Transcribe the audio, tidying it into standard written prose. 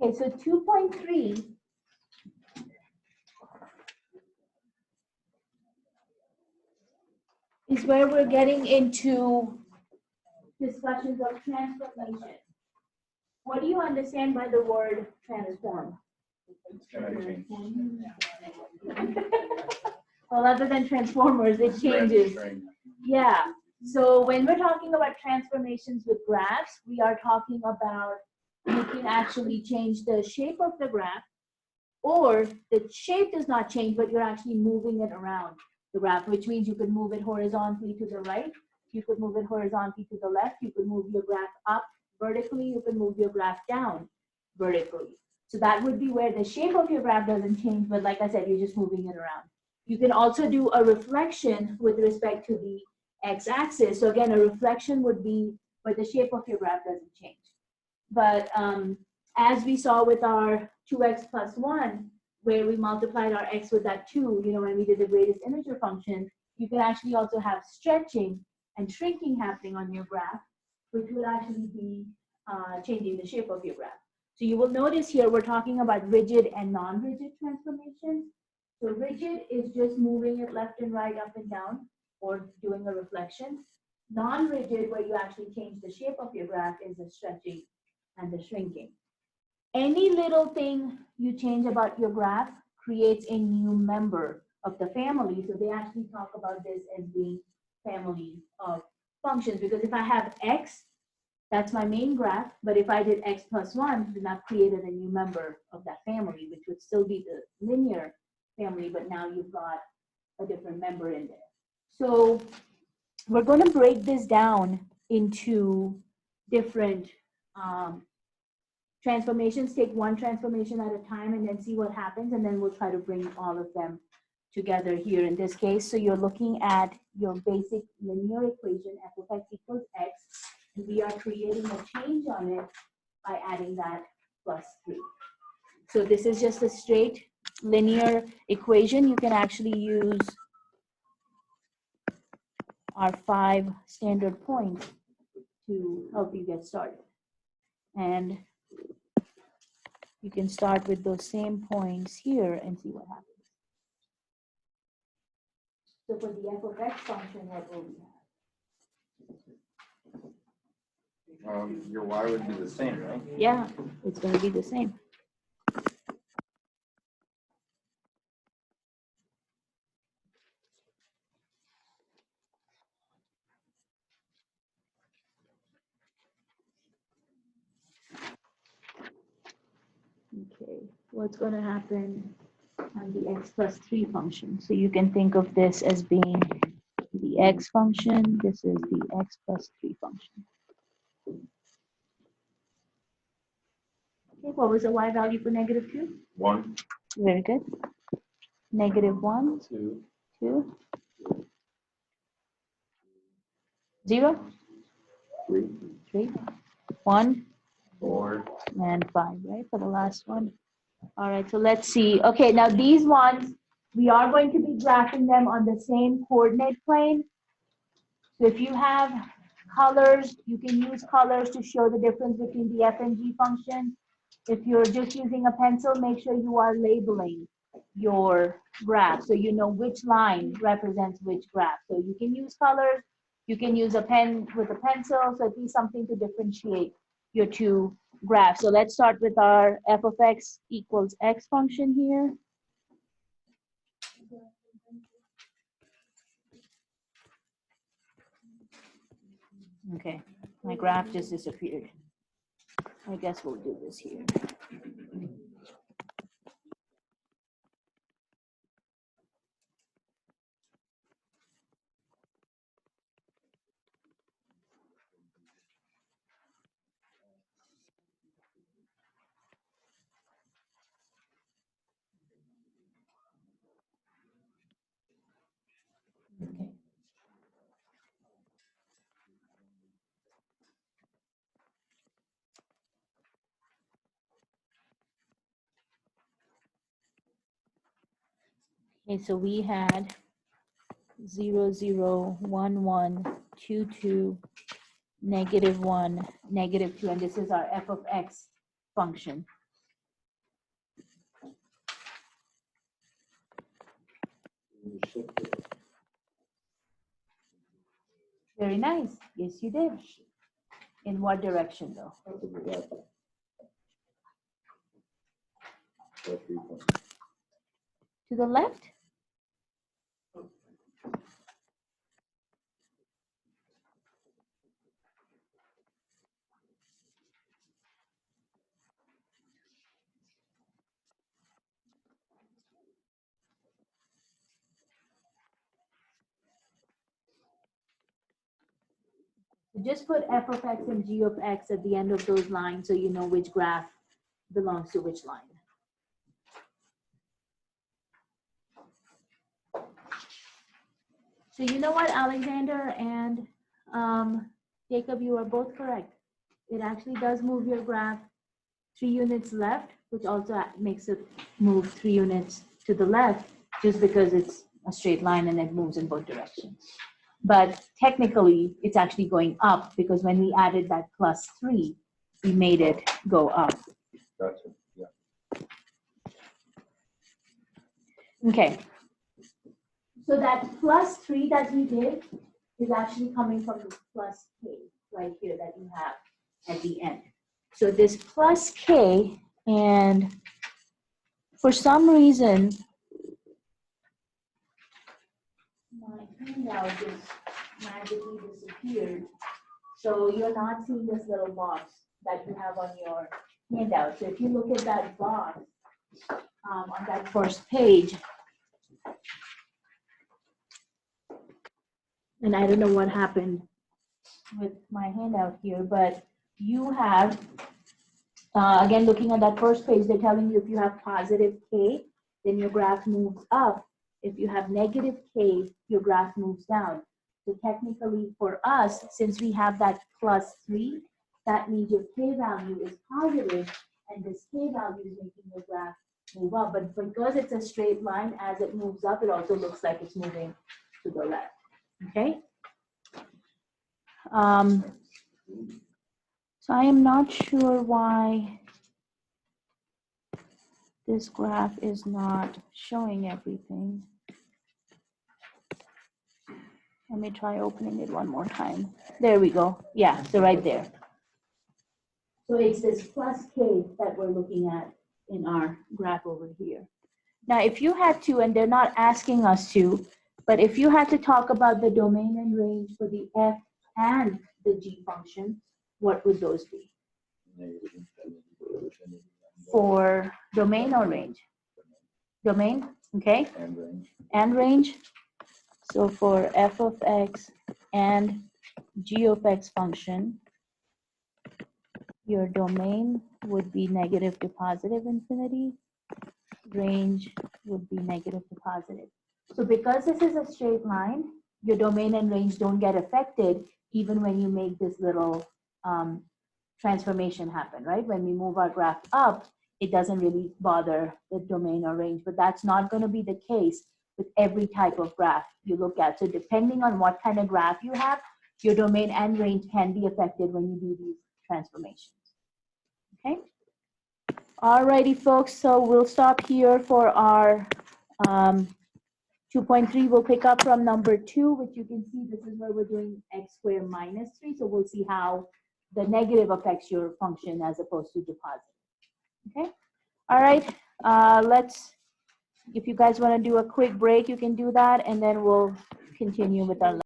Okay, so 2.3 is where we're getting into discussions of transformation. What do you understand by the word transform? It's gonna change. Well, other than transformers, it changes. Yeah. So when we're talking about transformations with graphs, we are talking about you can actually change the shape of the graph, or the shape does not change, but you're actually moving it around the graph, which means you could move it horizontally to the right, you could move it horizontally to the left, you could move your graph up vertically, you can move your graph down vertically. So that would be where the shape of your graph doesn't change, but like I said, you're just moving it around. You can also do a reflection with respect to the x-axis. So again, a reflection would be where the shape of your graph doesn't change. But as we saw with our 2x plus 1, where we multiplied our x with that 2, you know, when we did the greatest integer function, you can actually also have stretching and shrinking happening on your graph, which would actually be changing the shape of your graph. So you will notice here we're talking about rigid and non-rigid transformations. So rigid is just moving it left and right, up and down, or doing a reflection. Non-rigid, where you actually change the shape of your graph, is the stretching and the shrinking. Any little thing you change about your graph creates a new member of the family. So they actually talk about this as being family of functions, because if I have x, that's my main graph, but if I did x plus 1, then I've created a new member of that family, which would still be the linear family, but now you've got a different member in there. So we're going to break this down into different transformations. Take one transformation at a time and then see what happens, and then we'll try to bring all of them together here in this case. So you're looking at your basic linear equation, f of x equals x, and we are creating a change on it by adding that plus 3. So this is just a straight linear equation. You can actually use our 5 standard points to help you get started. And you can start with those same points here and see what happens. So for the f of x function, what will we have? Your y would be the same, right? Yeah, it's going to be the same. Okay, what's going to happen on the x plus 3 function? So you can think of this as being the x function. This is the x plus 3 function. Okay, what was the y value for negative 2? 1. Very good. Negative 1, 2. 2, 0, 3. 3, 1, 4. and 5, right, for the last one. All right, so let's see. Okay, now these ones, we are going to be graphing them on the same coordinate plane. So if you have colors, you can use colors to show the difference between the f and g function. If you're just using a pencil, make sure you are labeling your graph so you know which line represents which graph. So you can use colors, you can use a pen with a pencil, so at least something to differentiate your two graphs. So let's start with our f of x equals x function here. Okay, my graph just disappeared. I guess we'll do this here. Okay. Okay, so we had 0, 0, 1, 1, 2, 2, negative 1, negative 2, and this is our f of x function. Very nice. Yes, you did. In what direction though? To the left? So just put f of x and g of x at the end of those lines so you know which graph belongs to which line. So you know what, Alexander and Jacob, you are both correct. It actually does move your graph 3 units left, which also makes it move 3 units to the left, just because it's a straight line and it moves in both directions. But technically, it's actually going up because when we added that +3, we made it go up. Gotcha. Yeah. Okay. So that +3 that we did is actually coming from the +k right here that you have at the end. So this +k, and for some reason, my handout just magically disappeared. So you're not seeing this little box that you have on your handout. So if you look at that box on that first page, and I don't know what happened with my handout here, but you have, again, looking at that first page, they're telling you if you have positive k, then your graph moves up. If you have negative k, your graph moves down. So technically for us, since we have that +3, that means your k value is positive, and this k value is making your graph move up. But because it's a straight line, as it moves up, it also looks like it's moving to the left. Okay? So I am not sure why this graph is not showing everything. Let me try opening it one more time. There we go. Yeah, so right there. So it's this +k that we're looking at in our graph over here. Now, if you had to, and they're not asking us to, but if you had to talk about the domain and range for the f and the g function, what would those be? For domain or range? Domain, okay? And range. And range. So for f of x and g of x function, your domain would be negative to positive infinity. Range would be negative to positive. So because this is a straight line, your domain and range don't get affected even when you make this little transformation happen, right? When we move our graph up, it doesn't really bother the domain or range, but that's not going to be the case with every type of graph you look at. So depending on what kind of graph you have, your domain and range can be affected when you do these transformations. Okay? Alrighty, folks, so we'll stop here for our 2.3. We'll pick up from number 2, which you can see this is where we're doing x squared minus 3. So we'll see how the negative affects your function as opposed to the positive. Okay? All right, if you guys want to do a quick break, you can do that, and then we'll continue with our